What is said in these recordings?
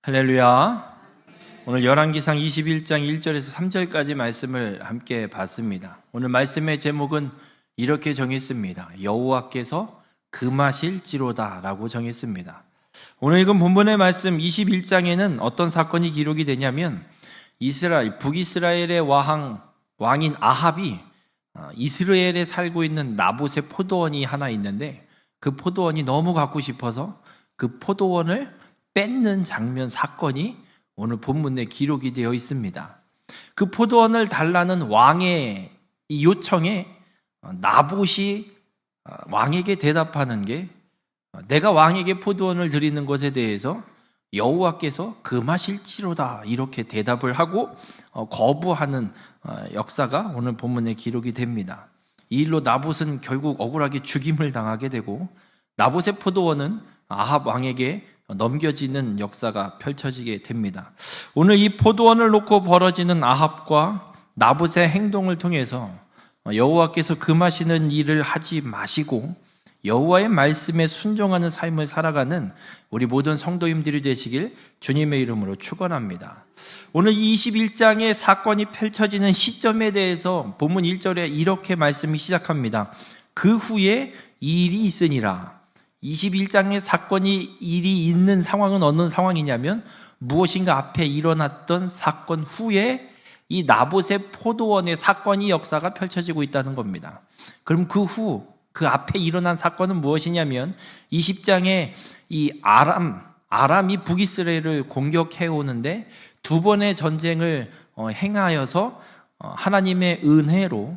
할렐루야. 오늘 열왕기상 21장 1절에서 3절까지 말씀을 함께 봤습니다. 오늘 말씀의 제목은 이렇게 정했습니다. 여호와께서 금하실지로다 라고 정했습니다. 오늘 읽은 본문의 말씀 21장에는 어떤 사건이 기록이 되냐면 북이스라엘의 왕인 아합이 이스라엘에 살고 있는 나봇의 포도원이 하나 있는데 그 포도원이 너무 갖고 싶어서 그 포도원을 뺏는 장면 사건이 오늘 본문에 기록이 되어 있습니다. 그 포도원을 달라는 왕의 이 요청에 나봇이 왕에게 대답하는 게 내가 왕에게 포도원을 드리는 것에 대해서 여호와께서 금하실지로다 이렇게 대답을 하고 거부하는 역사가 오늘 본문에 기록이 됩니다. 이 일로 나봇은 결국 억울하게 죽임을 당하게 되고 나봇의 포도원은 아합 왕에게 넘겨지는 역사가 펼쳐지게 됩니다. 오늘 이 포도원을 놓고 벌어지는 아합과 나봇의 행동을 통해서 여호와께서 금하시는 일을 하지 마시고 여호와의 말씀에 순종하는 삶을 살아가는 우리 모든 성도님들이 되시길 주님의 이름으로 축원합니다. 오늘 21장의 사건이 펼쳐지는 시점에 대해서 본문 1절에 이렇게 말씀이 시작합니다. 그 후에 일이 있으니라. 21장의 일이 있는 상황은 어느 상황이냐면 무엇인가 앞에 일어났던 사건 후에 이 나봇의 포도원의 사건이 역사가 펼쳐지고 있다는 겁니다. 그럼 그 앞에 일어난 사건은 무엇이냐면 20장에 이 아람이 북이스라엘을 공격해 오는데 두 번의 전쟁을 행하여서 하나님의 은혜로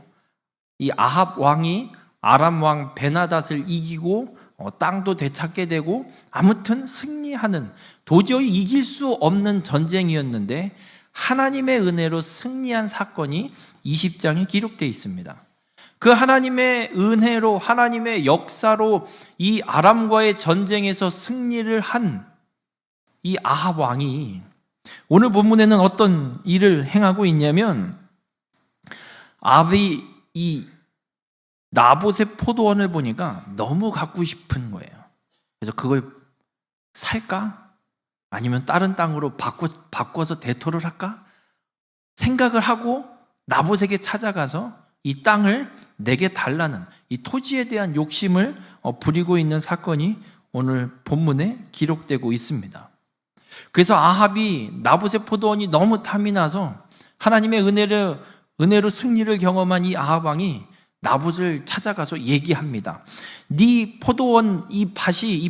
이 아합 왕이 아람 왕 베나닷을 이기고 땅도 되찾게 되고 아무튼 승리하는 도저히 이길 수 없는 전쟁이었는데 하나님의 은혜로 승리한 사건이 20장에 기록되어 있습니다. 그 하나님의 은혜로 하나님의 역사로 이 아람과의 전쟁에서 승리를 한 이 아합 왕이 오늘 본문에는 어떤 일을 행하고 있냐면 아합이 이 나봇의 포도원을 보니까 너무 갖고 싶은 거예요. 그래서 그걸 살까? 아니면 다른 땅으로 바꿔서 대토를 할까? 생각을 하고 나봇에게 찾아가서 이 땅을 내게 달라는 이 토지에 대한 욕심을 부리고 있는 사건이 오늘 본문에 기록되고 있습니다. 그래서 아합이 나봇의 포도원이 너무 탐이 나서 하나님의 은혜로 승리를 경험한 이 아합 왕이 나봇을 찾아가서 얘기합니다. 네 포도원, 이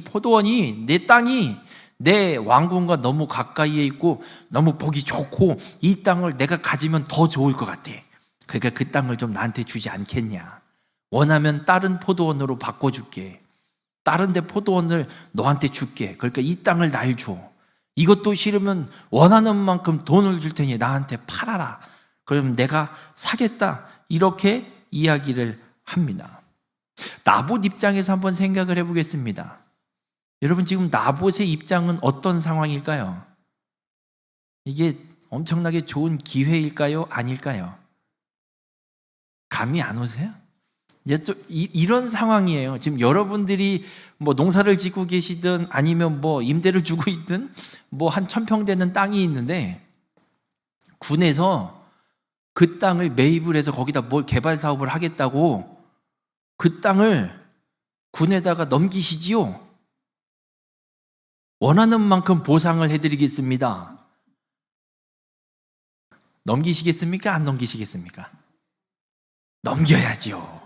포도원이 내 땅이 내 왕궁과 너무 가까이에 있고 너무 보기 좋고 이 땅을 내가 가지면 더 좋을 것 같아. 그러니까 그 땅을 좀 나한테 주지 않겠냐. 원하면 다른 포도원으로 바꿔줄게. 다른 데 포도원을 너한테 줄게. 그러니까 이 땅을 날 줘. 이것도 싫으면 원하는 만큼 돈을 줄 테니 나한테 팔아라. 그러면 내가 사겠다. 이렇게 이야기를 합니다. 나봇 입장에서 한번 생각을 해보겠습니다. 여러분 지금 나봇의 입장은 어떤 상황일까요? 이게 엄청나게 좋은 기회일까요? 아닐까요? 감이 안 오세요? 이런 상황이에요. 지금 여러분들이 뭐 농사를 짓고 계시든 아니면 뭐 임대를 주고 있든 뭐 한 1000평 되는 땅이 있는데 군에서 그 땅을 매입을 해서 거기다 뭘 개발 사업을 하겠다고 그 땅을 군에다가 넘기시지요. 원하는 만큼 보상을 해드리겠습니다. 넘기시겠습니까? 안 넘기시겠습니까? 넘겨야죠.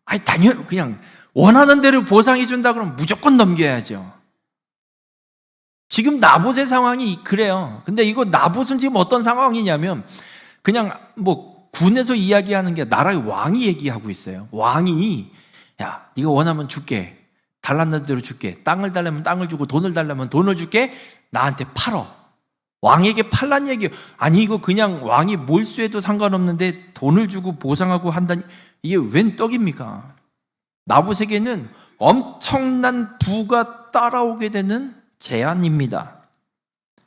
아니 당연히 그냥 원하는 대로 보상해 준다 그러면 무조건 넘겨야죠. 지금 나봇의 상황이 그래요. 근데 이거 나봇은 지금 어떤 상황이냐면 그냥 뭐 군에서 이야기하는 게 나라의 왕이 얘기하고 있어요. 왕이 야 네가 원하면 줄게. 달라는 대로 줄게. 땅을 달라면 땅을 주고 돈을 달라면 돈을 줄게. 나한테 팔어. 왕에게 팔란 얘기예요. 아니 이거 그냥 왕이 몰수해도 상관없는데 돈을 주고 보상하고 한다니 이게 웬 떡입니까? 나봇에게는 엄청난 부가 따라오게 되는 재앙입니다.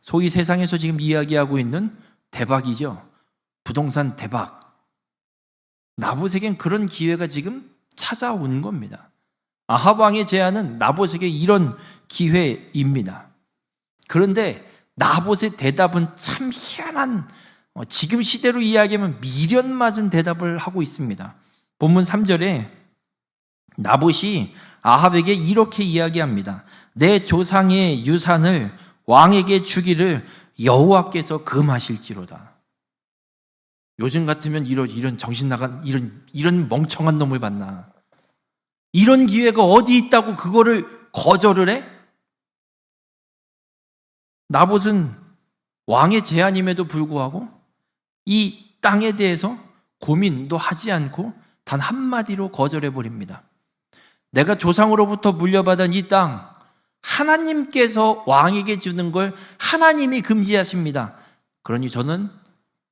소위 세상에서 지금 이야기하고 있는 대박이죠. 부동산 대박. 나봇에겐 그런 기회가 지금 찾아온 겁니다. 아합 왕의 제안은 나봇에게 이런 기회입니다. 그런데 나봇의 대답은 참 희한한, 지금 시대로 이야기하면 미련 맞은 대답을 하고 있습니다. 본문 3절에 나봇이 아합에게 이렇게 이야기합니다. 내 조상의 유산을 왕에게 주기를 여호와께서 금하실지로다. 요즘 같으면 이런 정신 나간 이런 멍청한 놈을 봤나? 이런 기회가 어디 있다고 그거를 거절을 해? 나봇은 왕의 제안임에도 불구하고 이 땅에 대해서 고민도 하지 않고 단 한마디로 거절해 버립니다. 내가 조상으로부터 물려받은 이 땅, 하나님께서 왕에게 주는 걸 하나님이 금지하십니다. 그러니 저는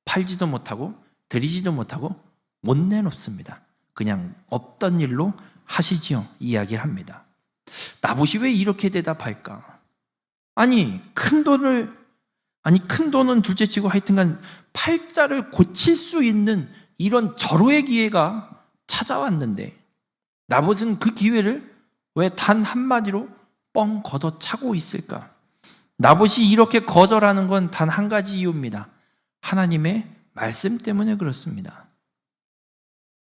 팔지도 못하고 드리지도 못하고 못 내놓습니다. 그냥 없던 일로 하시지요. 이야기를 합니다. 나봇이 왜 이렇게 대답할까? 큰 돈은 둘째치고 하여튼간 팔자를 고칠 수 있는 이런 절호의 기회가 찾아왔는데 나봇은 그 기회를 왜 단 한마디로 뻥 걷어차고 있을까? 나봇이 이렇게 거절하는 건 단 한 가지 이유입니다. 하나님의 말씀 때문에 그렇습니다.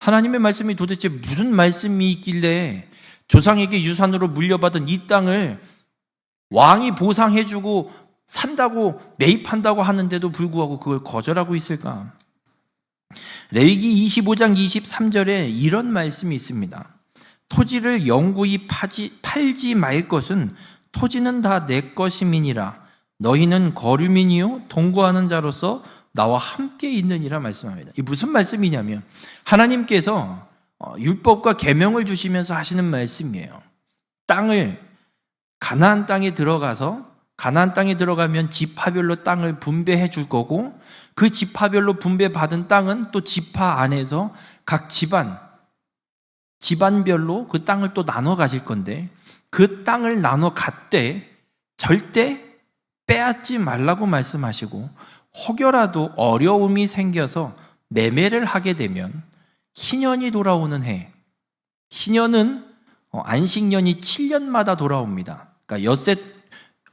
하나님의 말씀이 도대체 무슨 말씀이 있길래 조상에게 유산으로 물려받은 이 땅을 왕이 보상해주고 산다고 매입한다고 하는데도 불구하고 그걸 거절하고 있을까? 레위기 25장 23절에 이런 말씀이 있습니다. 토지를 영구히 팔지 말 것은 토지는 다 내 것임이니라. 너희는 거류민이요 동거하는 자로서 나와 함께 있느니라 말씀합니다. 이 무슨 말씀이냐면 하나님께서 율법과 계명을 주시면서 하시는 말씀이에요. 가나안 땅에 들어가면 지파별로 땅을 분배해 줄 거고 그 지파별로 분배받은 땅은 또 지파 안에서 각 집안별로 그 땅을 또 나눠 가실 건데 그 땅을 나눠 갖되 절대 빼앗지 말라고 말씀하시고 혹여라도 어려움이 생겨서 매매를 하게 되면 희년이 돌아오는 해, 희년은 안식년이 7년마다 돌아옵니다. 그러니까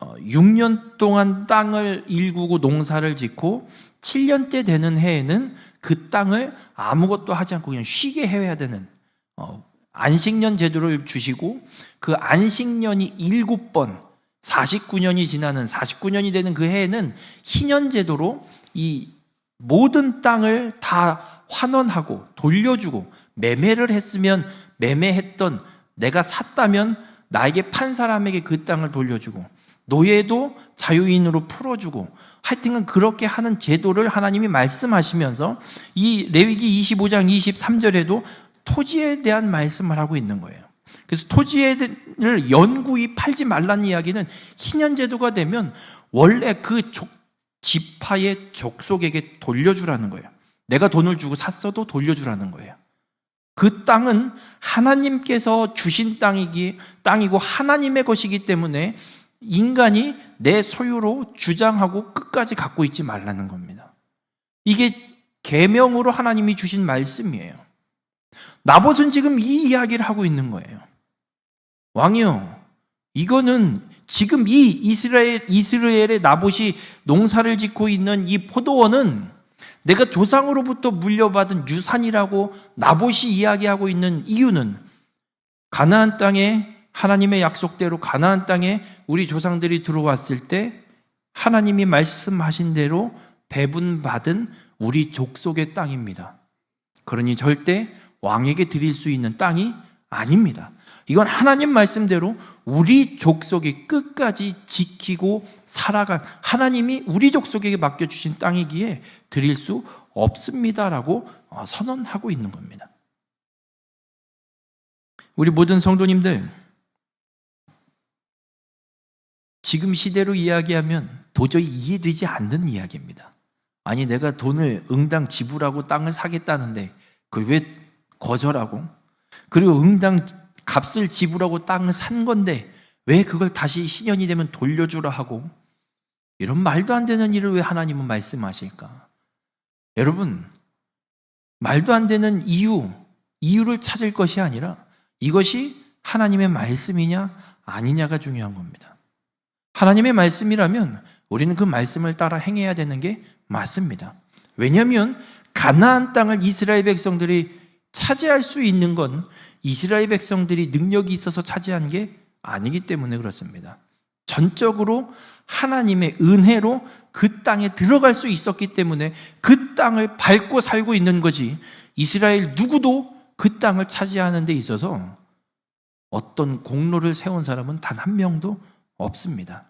6년 동안 땅을 일구고 농사를 짓고 7년째 되는 해에는 그 땅을 아무것도 하지 않고 그냥 쉬게 해야 되는 안식년 제도를 주시고 그 안식년이 7번 49년이 되는 그 해에는 희년 제도로 이 모든 땅을 다 환원하고 돌려주고 매매를 했으면 매매했던 내가 샀다면 나에게 판 사람에게 그 땅을 돌려주고 노예도 자유인으로 풀어주고 하여튼 그렇게 하는 제도를 하나님이 말씀하시면서 이 레위기 25장 23절에도 토지에 대한 말씀을 하고 있는 거예요. 그래서 토지를 영구히 팔지 말라는 이야기는 희년제도가 되면 원래 그 지파의 족속에게 돌려주라는 거예요. 내가 돈을 주고 샀어도 돌려주라는 거예요. 그 땅은 하나님께서 주신 땅이고 하나님의 것이기 때문에 인간이 내 소유로 주장하고 끝까지 갖고 있지 말라는 겁니다. 이게 계명으로 하나님이 주신 말씀이에요. 나봇은 지금 이 이야기를 하고 있는 거예요. 왕이요, 이거는 지금 이 이스라엘의 나봇이 농사를 짓고 있는 이 포도원은 내가 조상으로부터 물려받은 유산이라고 나봇이 이야기하고 있는 이유는 가나안 땅에 하나님의 약속대로 가나안 땅에 우리 조상들이 들어왔을 때 하나님이 말씀하신 대로 배분받은 우리 족속의 땅입니다. 그러니 절대 왕에게 드릴 수 있는 땅이 아닙니다. 이건 하나님 말씀대로 우리 족속이 끝까지 지키고 살아간 하나님이 우리 족속에게 맡겨주신 땅이기에 드릴 수 없습니다라고 선언하고 있는 겁니다. 우리 모든 성도님들, 지금 시대로 이야기하면 도저히 이해되지 않는 이야기입니다. 아니 내가 돈을 응당 지불하고 땅을 사겠다는데 그걸 왜 거절하고, 그리고 응당 값을 지불하고 땅을 산 건데 왜 그걸 다시 희년이 되면 돌려주라 하고, 이런 말도 안 되는 일을 왜 하나님은 말씀하실까? 여러분, 말도 안 되는 이유를 찾을 것이 아니라 이것이 하나님의 말씀이냐 아니냐가 중요한 겁니다. 하나님의 말씀이라면 우리는 그 말씀을 따라 행해야 되는 게 맞습니다. 왜냐하면 가나안 땅을 이스라엘 백성들이 차지할 수 있는 건 이스라엘 백성들이 능력이 있어서 차지한 게 아니기 때문에 그렇습니다. 전적으로 하나님의 은혜로 그 땅에 들어갈 수 있었기 때문에 그 땅을 밟고 살고 있는 거지, 이스라엘 누구도 그 땅을 차지하는 데 있어서 어떤 공로를 세운 사람은 단 한 명도 없습니다.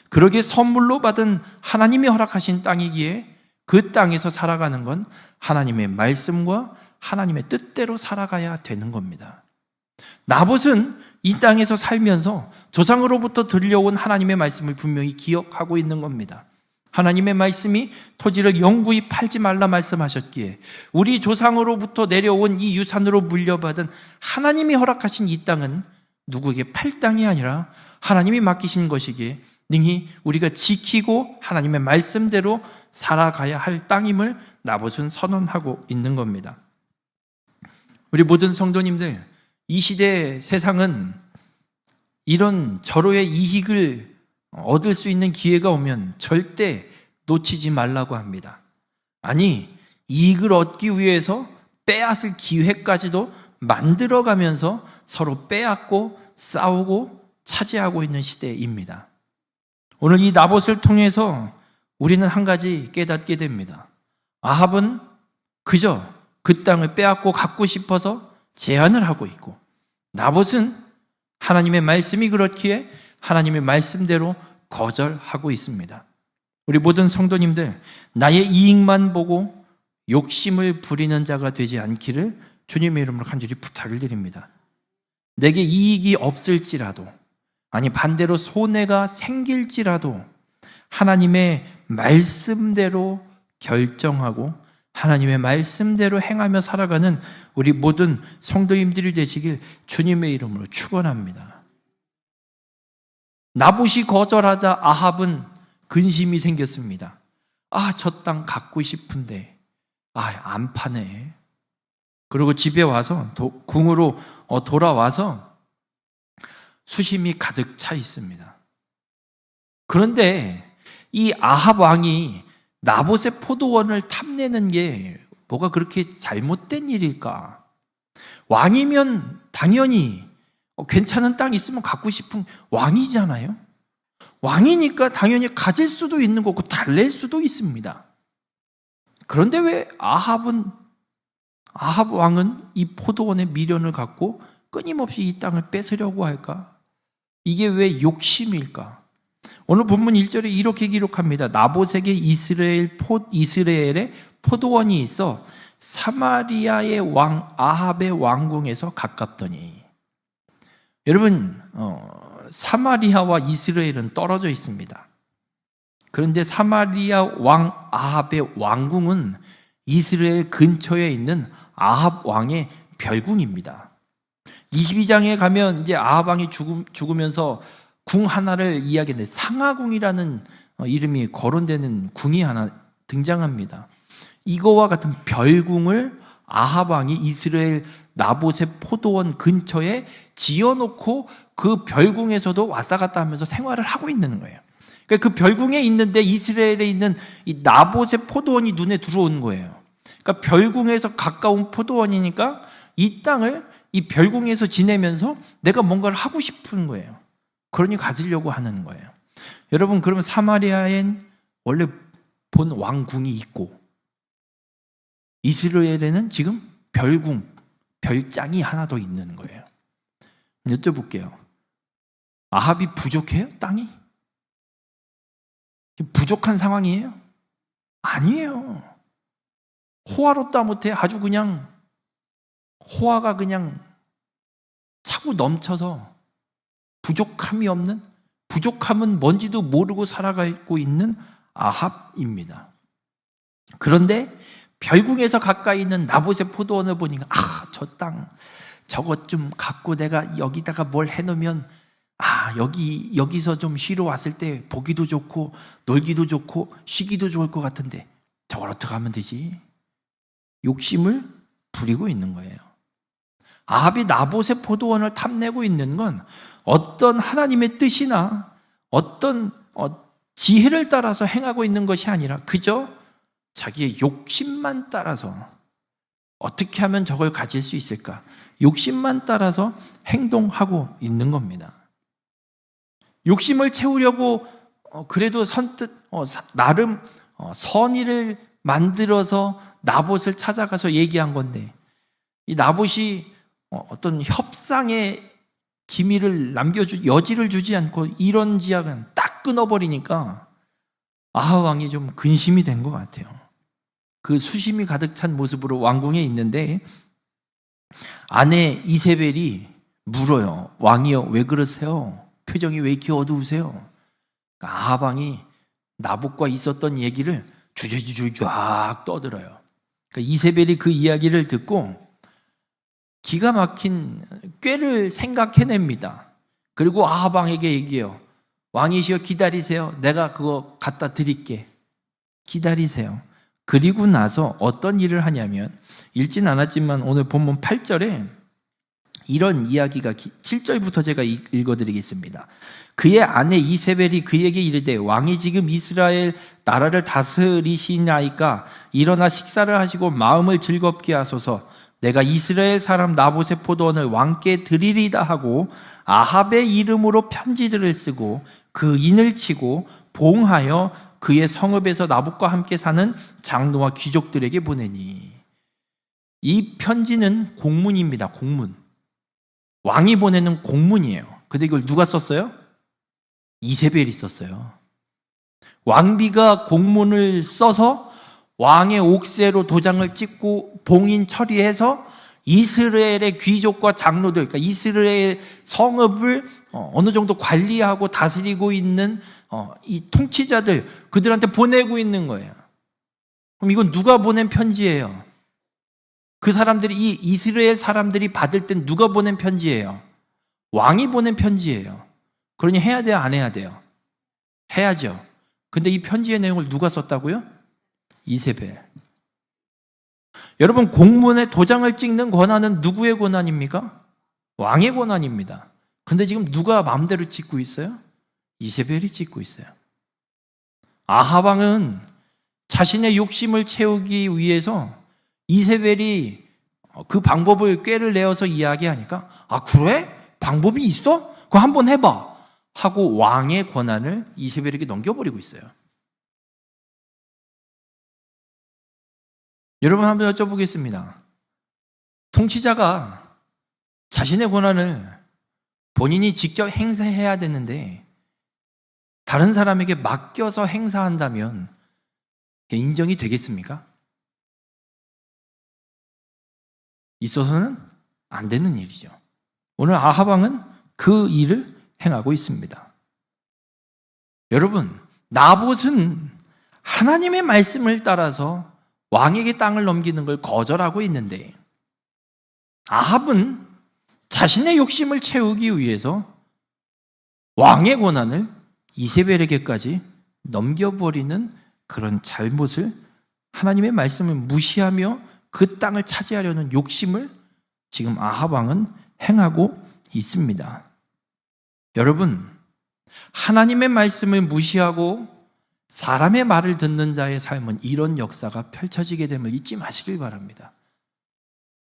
그러기에 선물로 받은 하나님이 허락하신 땅이기에 그 땅에서 살아가는 건 하나님의 말씀과 하나님의 뜻대로 살아가야 되는 겁니다. 나봇은 이 땅에서 살면서 조상으로부터 들려온 하나님의 말씀을 분명히 기억하고 있는 겁니다. 하나님의 말씀이 토지를 영구히 팔지 말라 말씀하셨기에 우리 조상으로부터 내려온 이 유산으로 물려받은 하나님이 허락하신 이 땅은 누구에게 팔 땅이 아니라 하나님이 맡기신 것이기에 능히 우리가 지키고 하나님의 말씀대로 살아가야 할 땅임을 나봇은 선언하고 있는 겁니다. 우리 모든 성도님들, 이 시대 세상은 이런 절호의 이익을 얻을 수 있는 기회가 오면 절대 놓치지 말라고 합니다. 아니, 이익을 얻기 위해서 빼앗을 기회까지도 만들어가면서 서로 빼앗고 싸우고 차지하고 있는 시대입니다. 오늘 이 나봇을 통해서 우리는 한 가지 깨닫게 됩니다. 아합은 그저 그 땅을 빼앗고 갖고 싶어서 제안을 하고 있고, 나봇은 하나님의 말씀이 그렇기에 하나님의 말씀대로 거절하고 있습니다. 우리 모든 성도님들, 나의 이익만 보고 욕심을 부리는 자가 되지 않기를 주님의 이름으로 간절히 부탁을 드립니다. 내게 이익이 없을지라도, 아니 반대로 손해가 생길지라도 하나님의 말씀대로 결정하고 하나님의 말씀대로 행하며 살아가는 우리 모든 성도님들이 되시길 주님의 이름으로 축원합니다. 나봇이 거절하자 아합은 근심이 생겼습니다. 저 땅 갖고 싶은데 안 파네. 그리고 집에 와서 궁으로 돌아와서 수심이 가득 차 있습니다. 그런데 이 아합 왕이 나봇의 포도원을 탐내는 게 뭐가 그렇게 잘못된 일일까? 왕이면 당연히 괜찮은 땅 있으면 갖고 싶은 왕이잖아요. 왕이니까 당연히 가질 수도 있는 거고 달랠 수도 있습니다. 그런데 왜 아합 왕은 이 포도원의 미련을 갖고 끊임없이 이 땅을 뺏으려고 할까? 이게 왜 욕심일까? 오늘 본문 1절에 이렇게 기록합니다. 나봇에게 이스라엘의 포도원이 있어 사마리아의 왕 아합의 왕궁에서 가깝더니. 여러분, 사마리아와 이스라엘은 떨어져 있습니다. 그런데 사마리아 왕 아합의 왕궁은 이스라엘 근처에 있는 아합 왕의 별궁입니다. 22장에 가면 이제 아합 왕이 죽으면서 궁 하나를 이야기하는데 상하궁이라는 이름이 거론되는 궁이 하나 등장합니다. 이거와 같은 별궁을 아합 왕이 이스라엘 나봇의 포도원 근처에 지어놓고 그 별궁에서도 왔다 갔다 하면서 생활을 하고 있는 거예요. 그러니까 그 별궁에 있는데 이스라엘에 있는 이 나봇의 포도원이 눈에 들어오는 거예요. 그러니까 별궁에서 가까운 포도원이니까 이 땅을 이 별궁에서 지내면서 내가 뭔가를 하고 싶은 거예요. 그러니 가지려고 하는 거예요. 여러분, 그러면 사마리아엔 원래 본 왕궁이 있고 이스라엘에는 지금 별궁, 별장이 하나 더 있는 거예요. 여쭤볼게요. 아합이 부족해요? 땅이? 부족한 상황이에요? 아니에요. 호화롭다 못해 아주 그냥 호화가 그냥 차고 넘쳐서 부족함이 없는, 부족함은 뭔지도 모르고 살아가고 있는 아합입니다. 그런데 별궁에서 가까이 있는 나봇의 포도원을 보니까 저 땅 저것 좀 갖고 내가 여기다가 뭘 해놓으면 여기서 좀 쉬러 왔을 때 보기도 좋고 놀기도 좋고 쉬기도 좋을 것 같은데 저걸 어떻게 하면 되지? 욕심을 부리고 있는 거예요. 아합이 나봇의 포도원을 탐내고 있는 건 어떤 하나님의 뜻이나 어떤 지혜를 따라서 행하고 있는 것이 아니라 그저 자기의 욕심만 따라서 어떻게 하면 저걸 가질 수 있을까? 욕심만 따라서 행동하고 있는 겁니다. 욕심을 채우려고 그래도 선뜻 나름 선의를 만들어서 나봇을 찾아가서 얘기한 건데 이 나봇이 어떤 협상의 기미를 여지를 주지 않고 이런 지약은 딱 끊어버리니까 아합 왕이 좀 근심이 된 것 같아요. 그 수심이 가득 찬 모습으로 왕궁에 있는데 아내 이세벨이 물어요. 왕이여 왜 그러세요? 표정이 왜 이렇게 어두우세요? 그러니까 아합 왕이 나봇과 있었던 얘기를 주저주저 쫙 떠들어요. 그러니까 이세벨이 그 이야기를 듣고 기가 막힌 꾀를 생각해냅니다. 그리고 아합 왕에게 얘기해요. 왕이시여 기다리세요. 내가 그거 갖다 드릴게. 기다리세요. 그리고 나서 어떤 일을 하냐면 읽진 않았지만 오늘 본문 8절에 이런 이야기가 7절부터 제가 읽어드리겠습니다. 그의 아내 이세벨이 그에게 이르되 왕이 지금 이스라엘 나라를 다스리시나이까 일어나 식사를 하시고 마음을 즐겁게 하소서. 내가 이스라엘 사람 나봇의 포도원을 왕께 드리리다 하고 아합의 이름으로 편지들을 쓰고 그 인을 치고 봉하여 그의 성읍에서 나봇과 함께 사는 장로와 귀족들에게 보내니. 이 편지는 공문입니다. 공문. 왕이 보내는 공문이에요. 근데 이걸 누가 썼어요? 이세벨이 썼어요. 왕비가 공문을 써서 왕의 옥새로 도장을 찍고 봉인 처리해서 이스라엘의 귀족과 장로들, 그러니까 이스라엘 성읍을 어느 정도 관리하고 다스리고 있는 이 통치자들, 그들한테 보내고 있는 거예요. 그럼 이건 누가 보낸 편지예요? 그 사람들이, 이 이스라엘 사람들이 받을 땐 누가 보낸 편지예요? 왕이 보낸 편지예요. 그러니 해야 돼요, 안 해야 돼요? 해야죠. 근데 이 편지의 내용을 누가 썼다고요? 이세벨. 여러분, 공문에 도장을 찍는 권한은 누구의 권한입니까? 왕의 권한입니다. 근데 지금 누가 마음대로 찍고 있어요? 이세벨이 찍고 있어요. 아합 왕은 자신의 욕심을 채우기 위해서 이세벨이 그 방법을 꾀를 내어서 이야기하니까 아 그래? 방법이 있어? 그거 한번 해봐 하고 왕의 권한을 이세벨에게 넘겨버리고 있어요. 여러분 한번 여쭤보겠습니다. 통치자가 자신의 권한을 본인이 직접 행사해야 되는데 다른 사람에게 맡겨서 행사한다면 인정이 되겠습니까? 있어서는 안 되는 일이죠. 오늘 아합 왕은 그 일을 행하고 있습니다. 여러분, 나봇은 하나님의 말씀을 따라서 왕에게 땅을 넘기는 걸 거절하고 있는데 아합은 자신의 욕심을 채우기 위해서 왕의 권한을 이세벨에게까지 넘겨버리는 그런 잘못을, 하나님의 말씀을 무시하며 그 땅을 차지하려는 욕심을 지금 아합 왕은 행하고 있습니다. 여러분, 하나님의 말씀을 무시하고 사람의 말을 듣는 자의 삶은 이런 역사가 펼쳐지게 됨을 잊지 마시길 바랍니다.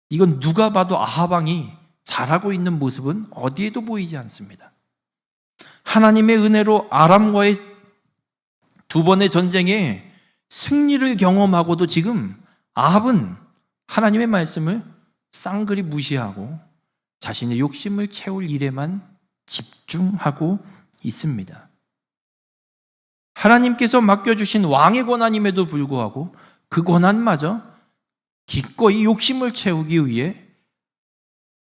이건 누가 봐도 아합 왕이 잘하고 있는 모습은 어디에도 보이지 않습니다. 하나님의 은혜로 아람과의 두 번의 전쟁에 승리를 경험하고도 지금 아합은 하나님의 말씀을 쌍그리 무시하고 자신의 욕심을 채울 일에만 집중하고 있습니다. 하나님께서 맡겨주신 왕의 권한임에도 불구하고 그 권한마저 기꺼이 욕심을 채우기 위해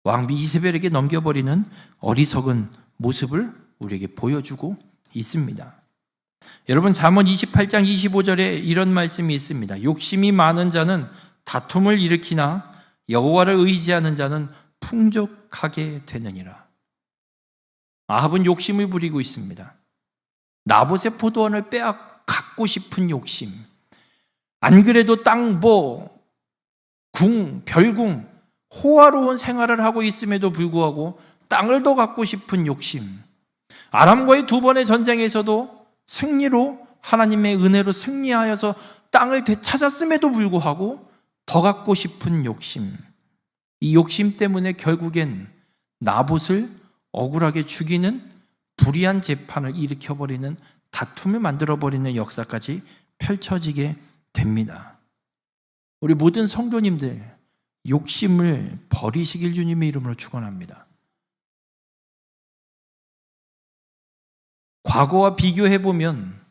왕비 이세벨에게 넘겨버리는 어리석은 모습을 우리에게 보여주고 있습니다. 여러분, 잠언 28장 25절에 이런 말씀이 있습니다. 욕심이 많은 자는 다툼을 일으키나 여호와를 의지하는 자는 풍족하게 되느니라. 아합은 욕심을 부리고 있습니다. 나봇의 포도원을 갖고 싶은 욕심. 안 그래도 땅, 별궁, 호화로운 생활을 하고 있음에도 불구하고 땅을 더 갖고 싶은 욕심. 아람과의 두 번의 전쟁에서도 승리로 하나님의 은혜로 승리하여서 땅을 되찾았음에도 불구하고 더 갖고 싶은 욕심, 이 욕심 때문에 결국엔 나봇을 억울하게 죽이는 불의한 재판을 일으켜버리는 다툼을 만들어버리는 역사까지 펼쳐지게 됩니다. 우리 모든 성도님들 욕심을 버리시길 주님의 이름으로 축원합니다. 과거와 비교해보면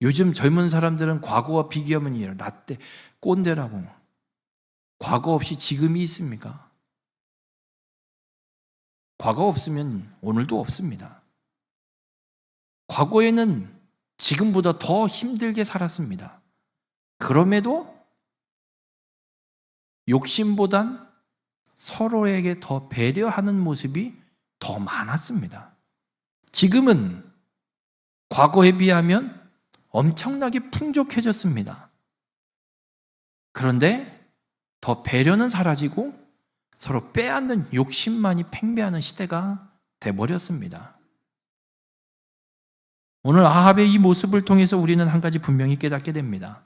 요즘 젊은 사람들은 과거와 비교하면 라떼, 꼰대라고. 과거 없이 지금이 있습니까? 과거 없으면 오늘도 없습니다. 과거에는 지금보다 더 힘들게 살았습니다. 그럼에도 욕심보단 서로에게 더 배려하는 모습이 더 많았습니다. 지금은 과거에 비하면 엄청나게 풍족해졌습니다. 그런데 더 배려는 사라지고 서로 빼앗는 욕심만이 팽배하는 시대가 돼버렸습니다. 오늘 아합의 이 모습을 통해서 우리는 한 가지 분명히 깨닫게 됩니다.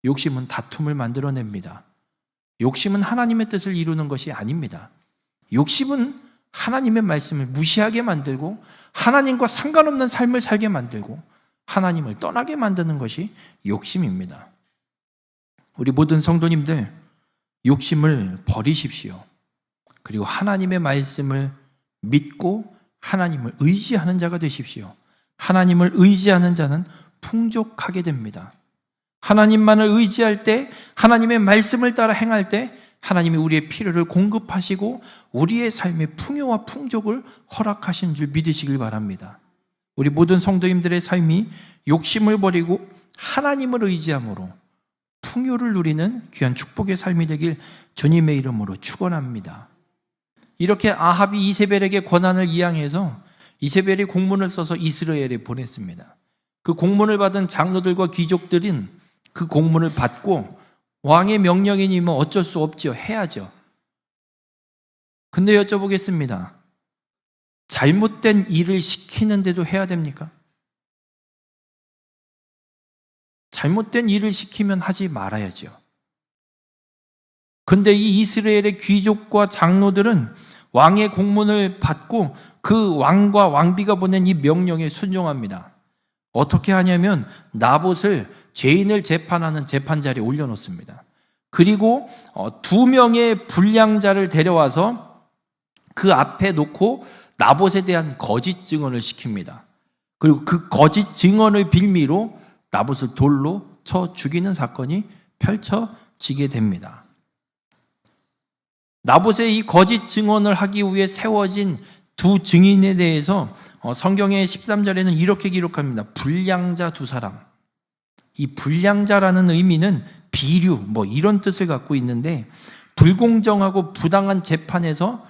욕심은 다툼을 만들어냅니다. 욕심은 하나님의 뜻을 이루는 것이 아닙니다. 욕심은 하나님의 말씀을 무시하게 만들고 하나님과 상관없는 삶을 살게 만들고 하나님을 떠나게 만드는 것이 욕심입니다. 우리 모든 성도님들 욕심을 버리십시오. 그리고 하나님의 말씀을 믿고 하나님을 의지하는 자가 되십시오. 하나님을 의지하는 자는 풍족하게 됩니다. 하나님만을 의지할 때, 하나님의 말씀을 따라 행할 때 하나님이 우리의 필요를 공급하시고 우리의 삶의 풍요와 풍족을 허락하신 줄 믿으시길 바랍니다. 우리 모든 성도님들의 삶이 욕심을 버리고 하나님을 의지함으로 풍요를 누리는 귀한 축복의 삶이 되길 주님의 이름으로 축원합니다. 이렇게 아합이 이세벨에게 권한을 이양해서 이세벨이 공문을 써서 이스라엘에 보냈습니다. 그 공문을 받은 장로들과 귀족들은 그 공문을 받고 왕의 명령이니면 어쩔 수 없죠. 해야죠. 근데 여쭤보겠습니다. 잘못된 일을 시키는데도 해야 됩니까? 잘못된 일을 시키면 하지 말아야죠. 근데 이 이스라엘의 귀족과 장로들은 왕의 공문을 받고 그 왕과 왕비가 보낸 이 명령에 순종합니다. 어떻게 하냐면 나봇을 죄인을 재판하는 재판자리에 올려놓습니다. 그리고 2명의 불량자를 데려와서 그 앞에 놓고 나봇에 대한 거짓 증언을 시킵니다. 그리고 그 거짓 증언을 빌미로 나봇을 돌로 쳐 죽이는 사건이 펼쳐지게 됩니다. 나봇의 이 거짓 증언을 하기 위해 세워진 두 증인에 대해서 성경의 13절에는 이렇게 기록합니다. 불량자 두 사람. 이 불량자라는 의미는 비류 이런 뜻을 갖고 있는데 불공정하고 부당한 재판에서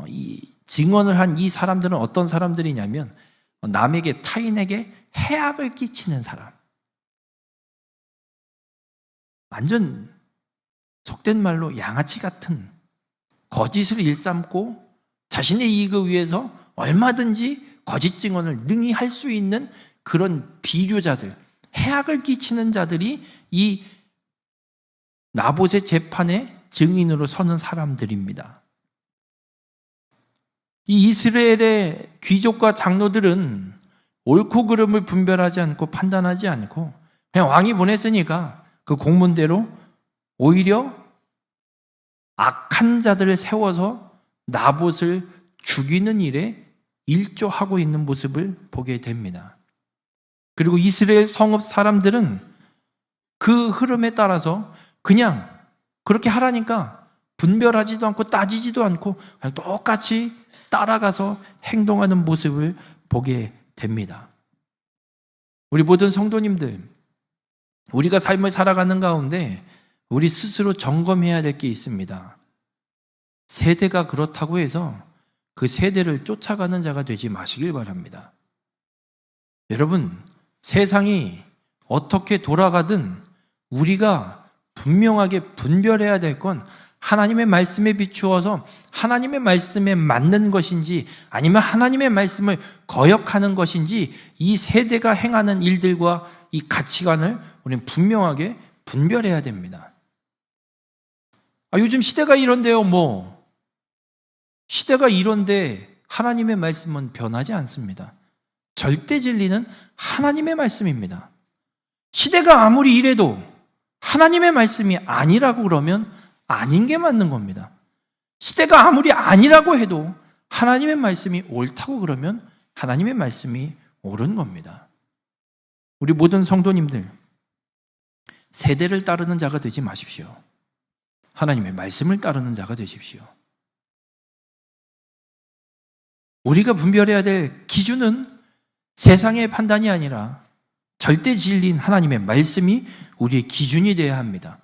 이 증언을 한 이 사람들은 어떤 사람들이냐면 남에게 타인에게 해악을 끼치는 사람. 완전 속된 말로 양아치 같은 거짓을 일삼고 자신의 이익을 위해서 얼마든지 거짓 증언을 능히 할 수 있는 그런 비류자들, 해악을 끼치는 자들이 이 나봇의 재판에 증인으로 서는 사람들입니다. 이 이스라엘의 귀족과 장로들은 옳고 그름을 분별하지 않고 판단하지 않고 그냥 왕이 보냈으니까 그 공문대로 오히려 악한 자들을 세워서 나봇을 죽이는 일에 일조하고 있는 모습을 보게 됩니다. 그리고 이스라엘 성읍 사람들은 그 흐름에 따라서 그냥 그렇게 하라니까 분별하지도 않고 따지지도 않고 그냥 똑같이 따라가서 행동하는 모습을 보게 됩니다. 우리 모든 성도님들, 우리가 삶을 살아가는 가운데 우리 스스로 점검해야 될 게 있습니다. 세대가 그렇다고 해서 그 세대를 쫓아가는 자가 되지 마시길 바랍니다. 여러분, 세상이 어떻게 돌아가든 우리가 분명하게 분별해야 될 건 하나님의 말씀에 비추어서 하나님의 말씀에 맞는 것인지 아니면 하나님의 말씀을 거역하는 것인지 이 세대가 행하는 일들과 이 가치관을 우리는 분명하게 분별해야 됩니다. 요즘 시대가 이런데요, 시대가 이런데 하나님의 말씀은 변하지 않습니다. 절대 진리는 하나님의 말씀입니다. 시대가 아무리 이래도 하나님의 말씀이 아니라고 그러면 아닌 게 맞는 겁니다. 시대가 아무리 아니라고 해도 하나님의 말씀이 옳다고 그러면 하나님의 말씀이 옳은 겁니다. 우리 모든 성도님들, 세대를 따르는 자가 되지 마십시오. 하나님의 말씀을 따르는 자가 되십시오. 우리가 분별해야 될 기준은 세상의 판단이 아니라 절대 진리인 하나님의 말씀이 우리의 기준이 되어야 합니다.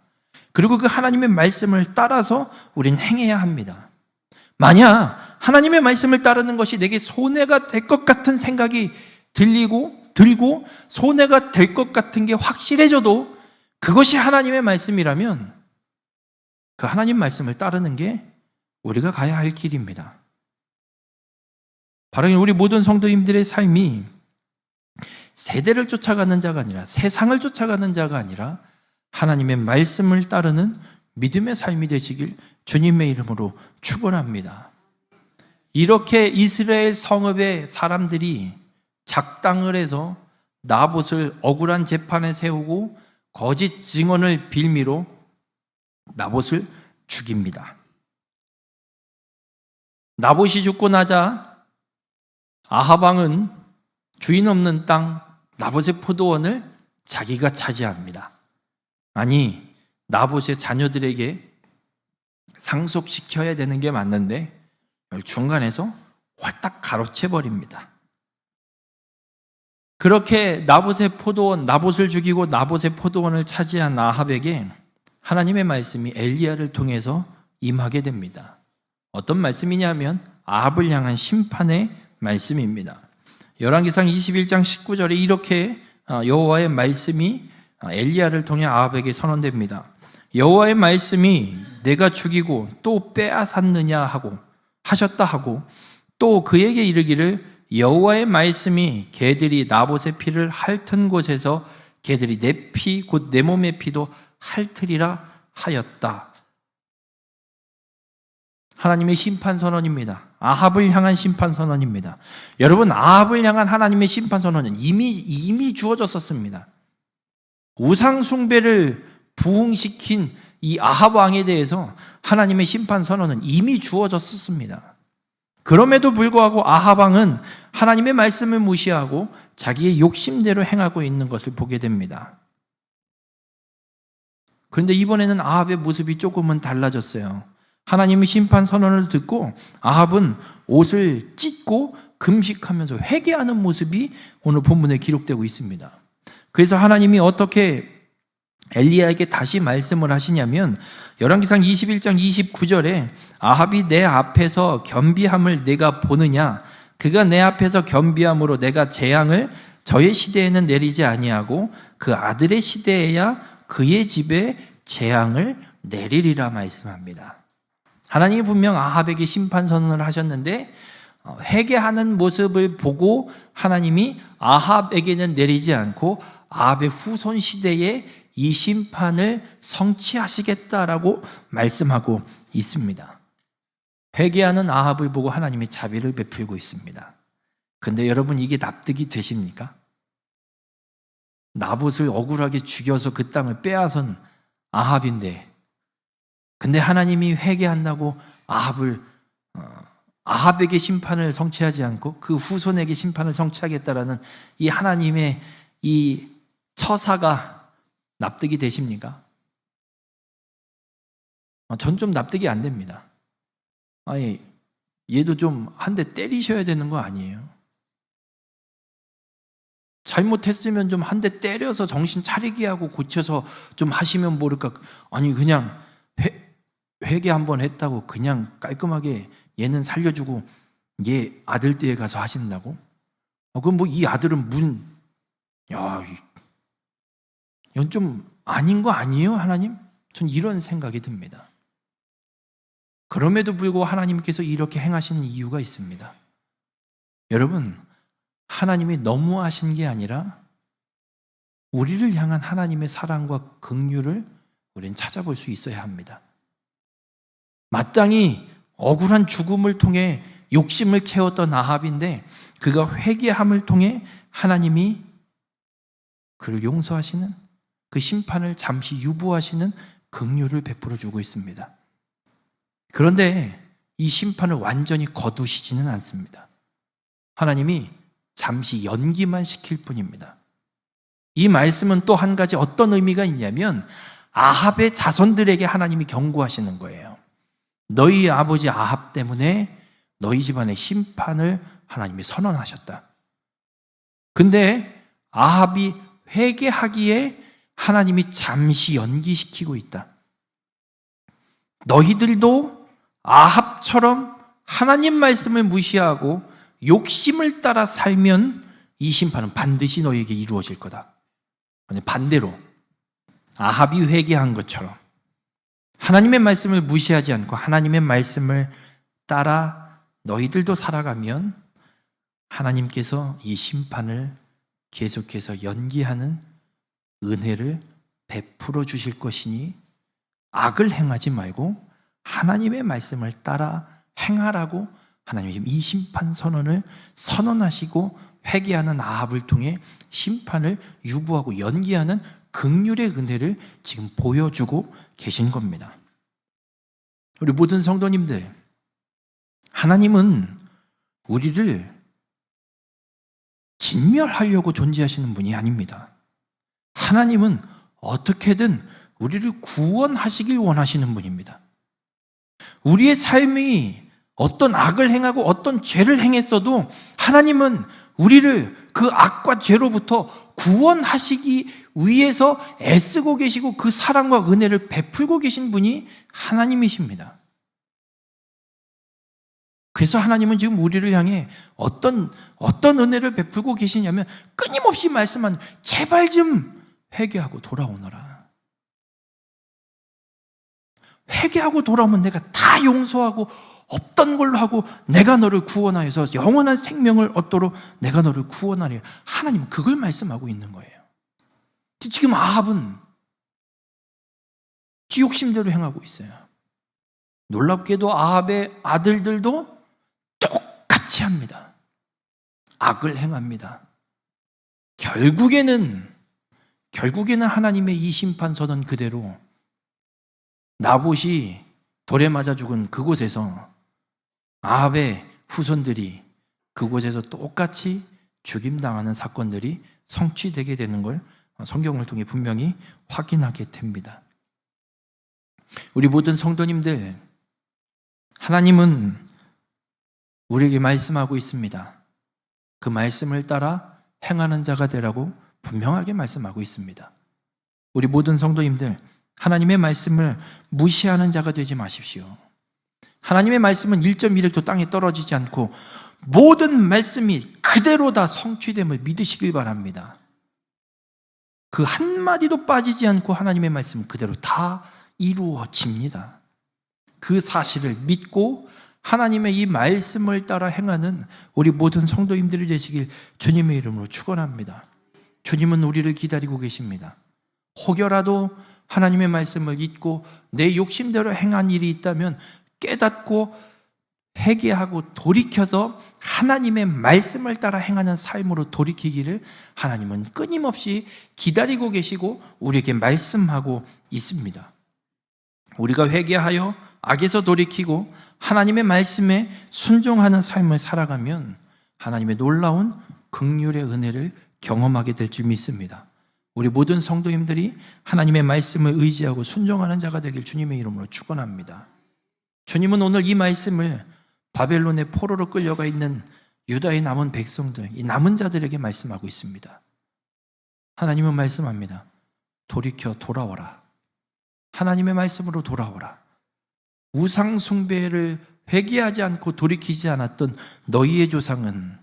그리고 그 하나님의 말씀을 따라서 우리는 행해야 합니다. 만약 하나님의 말씀을 따르는 것이 내게 손해가 될 것 같은 생각이 들고 손해가 될 것 같은 게 확실해져도 그것이 하나님의 말씀이라면 그 하나님 말씀을 따르는 게 우리가 가야 할 길입니다. 바로 우리 모든 성도님들의 삶이 세대를 쫓아가는 자가 아니라 세상을 쫓아가는 자가 아니라 하나님의 말씀을 따르는 믿음의 삶이 되시길 주님의 이름으로 축원합니다. 이렇게 이스라엘 성읍의 사람들이 작당을 해서 나봇을 억울한 재판에 세우고 거짓 증언을 빌미로 나봇을 죽입니다. 나봇이 죽고 나자 아합 왕은 주인 없는 땅 나봇의 포도원을 자기가 차지합니다. 아니, 나봇의 자녀들에게 상속시켜야 되는 게 맞는데 중간에서 활딱 가로채버립니다. 그렇게 나봇을 죽이고 나봇의 포도원을 차지한 아합에게 하나님의 말씀이 엘리야를 통해서 임하게 됩니다. 어떤 말씀이냐면 아합을 향한 심판의 말씀입니다. 열왕기상 21장 19절에 이렇게 여호와의 말씀이 엘리야를 통해 아합에게 선언됩니다. 여호와의 말씀이 내가 죽이고 또 빼앗았느냐 하고 하셨다 하고 또 그에게 이르기를 여호와의 말씀이 개들이 나봇의 피를 핥은 곳에서 개들이 내 피 곧 내 몸의 피도 핥으리라 하였다. 하나님의 심판 선언입니다. 아합을 향한 심판 선언입니다. 여러분, 아합을 향한 하나님의 심판 선언은 이미 주어졌었습니다. 우상 숭배를 부흥시킨 이 아합 왕에 대해서 하나님의 심판 선언은 이미 주어졌었습니다. 그럼에도 불구하고 아합 왕은 하나님의 말씀을 무시하고 자기의 욕심대로 행하고 있는 것을 보게 됩니다. 그런데 이번에는 아합의 모습이 조금은 달라졌어요. 하나님의 심판 선언을 듣고 아합은 옷을 찢고 금식하면서 회개하는 모습이 오늘 본문에 기록되고 있습니다. 그래서 하나님이 어떻게 엘리야에게 다시 말씀을 하시냐면 열왕기상 21장 29절에 아합이 내 앞에서 겸비함을 내가 보느냐, 그가 내 앞에서 겸비함으로 내가 재앙을 저의 시대에는 내리지 아니하고 그 아들의 시대에야 그의 집에 재앙을 내리리라 말씀합니다. 하나님이 분명 아합에게 심판 선언을 하셨는데 회개하는 모습을 보고 하나님이 아합에게는 내리지 않고 아합의 후손 시대에 이 심판을 성취하시겠다라고 말씀하고 있습니다. 회개하는 아합을 보고 하나님이 자비를 베풀고 있습니다. 그런데 여러분, 이게 납득이 되십니까? 나봇을 억울하게 죽여서 그 땅을 빼앗은 아합인데, 근데 하나님이 회개한다고 아합에게 심판을 성취하지 않고 그 후손에게 심판을 성취하겠다라는 이 하나님의 이 처사가 납득이 되십니까? 전 좀 납득이 안 됩니다. 아니, 얘도 좀 한 대 때리셔야 되는 거 아니에요? 잘못했으면 좀 한 대 때려서 정신 차리게 하고 고쳐서 좀 하시면 모를까. 아니, 그냥 회개 한번 했다고 그냥 깔끔하게 얘는 살려주고 얘 아들 댁에 가서 하신다고? 그럼 뭐 이 아들은 이건 좀 아닌 거 아니에요, 하나님? 전 이런 생각이 듭니다. 그럼에도 불구하고 하나님께서 이렇게 행하시는 이유가 있습니다. 여러분, 하나님이 너무하신 게 아니라 우리를 향한 하나님의 사랑과 긍휼을 우리는 찾아볼 수 있어야 합니다. 마땅히 억울한 죽음을 통해 욕심을 채웠던 아합인데 그가 회개함을 통해 하나님이 그를 용서하시는, 그 심판을 잠시 유보하시는 긍휼을 베풀어 주고 있습니다. 그런데 이 심판을 완전히 거두시지는 않습니다. 하나님이 잠시 연기만 시킬 뿐입니다. 이 말씀은 또 한 가지 어떤 의미가 있냐면 아합의 자손들에게 하나님이 경고하시는 거예요. 너희 아버지 아합 때문에 너희 집안의 심판을 하나님이 선언하셨다. 근데 아합이 회개하기에 하나님이 잠시 연기시키고 있다. 너희들도 아합처럼 하나님 말씀을 무시하고 욕심을 따라 살면 이 심판은 반드시 너희에게 이루어질 거다. 반대로 아합이 회개한 것처럼 하나님의 말씀을 무시하지 않고 하나님의 말씀을 따라 너희들도 살아가면 하나님께서 이 심판을 계속해서 연기하는 은혜를 베풀어 주실 것이니 악을 행하지 말고 하나님의 말씀을 따라 행하라고 하나님이 이 심판 선언을 선언하시고 회개하는 아합을 통해 심판을 유보하고 연기하는 긍휼의 은혜를 지금 보여주고 계신 겁니다. 우리 모든 성도님들, 하나님은 우리를 진멸하려고 존재하시는 분이 아닙니다. 하나님은 어떻게든 우리를 구원하시길 원하시는 분입니다. 우리의 삶이 어떤 악을 행하고 어떤 죄를 행했어도 하나님은 우리를 그 악과 죄로부터 구원하시기 위해서 애쓰고 계시고 그 사랑과 은혜를 베풀고 계신 분이 하나님이십니다. 그래서 하나님은 지금 우리를 향해 어떤 은혜를 베풀고 계시냐면 끊임없이 말씀하는 제발 좀 회개하고 돌아오너라. 회개하고 돌아오면 내가 다 용서하고 없던 걸로 하고 내가 너를 구원하여서 영원한 생명을 얻도록 내가 너를 구원하리라. 하나님은 그걸 말씀하고 있는 거예요. 지금 아합은 지 욕심대로 행하고 있어요. 놀랍게도 아합의 아들들도 똑같이 합니다. 악을 행합니다. 결국에는 하나님의 이 심판 선언 그대로 나봇이 돌에 맞아 죽은 그곳에서 아합의 후손들이 그곳에서 똑같이 죽임당하는 사건들이 성취되게 되는 걸 성경을 통해 분명히 확인하게 됩니다. 우리 모든 성도님들, 하나님은 우리에게 말씀하고 있습니다. 그 말씀을 따라 행하는 자가 되라고 분명하게 말씀하고 있습니다. 우리 모든 성도님들, 하나님의 말씀을 무시하는 자가 되지 마십시오. 하나님의 말씀은 1.1획도 땅에 떨어지지 않고 모든 말씀이 그대로 다 성취됨을 믿으시길 바랍니다. 그 한마디도 빠지지 않고 하나님의 말씀은 그대로 다 이루어집니다. 그 사실을 믿고 하나님의 이 말씀을 따라 행하는 우리 모든 성도님들이 되시길 주님의 이름으로 축원합니다. 주님은 우리를 기다리고 계십니다. 혹여라도 하나님의 말씀을 잊고 내 욕심대로 행한 일이 있다면 깨닫고 회개하고 돌이켜서 하나님의 말씀을 따라 행하는 삶으로 돌이키기를 하나님은 끊임없이 기다리고 계시고 우리에게 말씀하고 있습니다. 우리가 회개하여 악에서 돌이키고 하나님의 말씀에 순종하는 삶을 살아가면 하나님의 놀라운 긍휼의 은혜를 경험하게 될 줄 믿습니다. 우리 모든 성도님들이 하나님의 말씀을 의지하고 순종하는 자가 되길 주님의 이름으로 축원합니다. 주님은 오늘 이 말씀을 바벨론의 포로로 끌려가 있는 유다의 남은 백성들, 이 남은 자들에게 말씀하고 있습니다. 하나님은 말씀합니다. 돌이켜 돌아오라. 하나님의 말씀으로 돌아오라. 우상 숭배를 회개하지 않고 돌이키지 않았던 너희의 조상은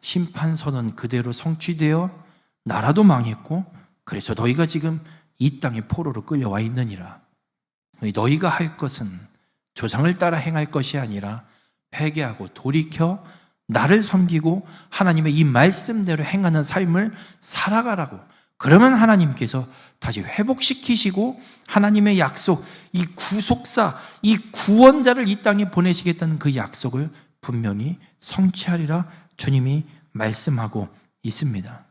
심판 선언 그대로 성취되어 나라도 망했고 그래서 너희가 지금 이 땅에 포로로 끌려와 있느니라. 너희가 할 것은 조상을 따라 행할 것이 아니라 회개하고 돌이켜 나를 섬기고 하나님의 이 말씀대로 행하는 삶을 살아가라고. 그러면 하나님께서 다시 회복시키시고 하나님의 약속, 이 구속사, 이 구원자를 이 땅에 보내시겠다는 그 약속을 분명히 성취하리라 주님이 말씀하고 있습니다.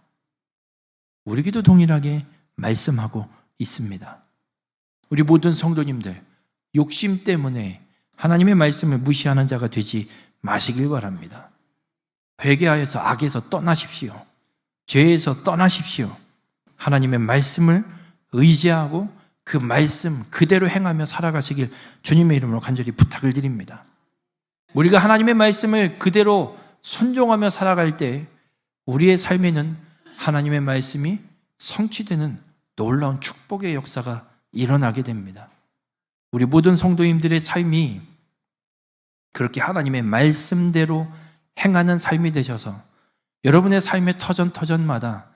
우리에게도 동일하게 말씀하고 있습니다. 우리 모든 성도님들, 욕심 때문에 하나님의 말씀을 무시하는 자가 되지 마시길 바랍니다. 회개하여서 악에서 떠나십시오. 죄에서 떠나십시오. 하나님의 말씀을 의지하고 그 말씀 그대로 행하며 살아가시길 주님의 이름으로 간절히 부탁을 드립니다. 우리가 하나님의 말씀을 그대로 순종하며 살아갈 때 우리의 삶에는 하나님의 말씀이 성취되는 놀라운 축복의 역사가 일어나게 됩니다. 우리 모든 성도님들의 삶이 그렇게 하나님의 말씀대로 행하는 삶이 되셔서 여러분의 삶의 터전터전마다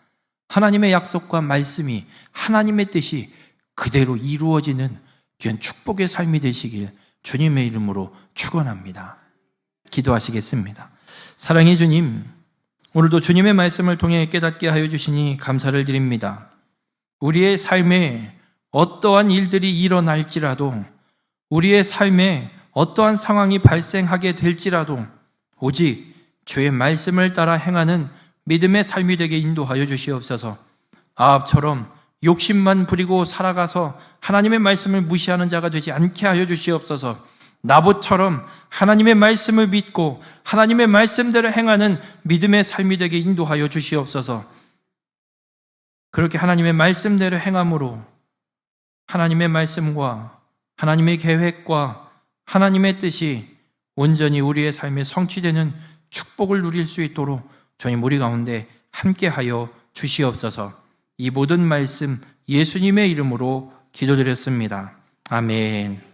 하나님의 약속과 말씀이 하나님의 뜻이 그대로 이루어지는 귀한 축복의 삶이 되시길 주님의 이름으로 축원합니다. 기도하시겠습니다. 사랑의 주님, 오늘도 주님의 말씀을 통해 깨닫게 하여 주시니 감사를 드립니다. 우리의 삶에 어떠한 일들이 일어날지라도, 우리의 삶에 어떠한 상황이 발생하게 될지라도 오직 주의 말씀을 따라 행하는 믿음의 삶이 되게 인도하여 주시옵소서. 아합처럼 욕심만 부리고 살아가서 하나님의 말씀을 무시하는 자가 되지 않게 하여 주시옵소서. 나봇처럼 하나님의 말씀을 믿고 하나님의 말씀대로 행하는 믿음의 삶이 되게 인도하여 주시옵소서. 그렇게 하나님의 말씀대로 행함으로 하나님의 말씀과 하나님의 계획과 하나님의 뜻이 온전히 우리의 삶에 성취되는 축복을 누릴 수 있도록 주님 우리 가운데 함께하여 주시옵소서. 이 모든 말씀 예수님의 이름으로 기도드렸습니다. 아멘.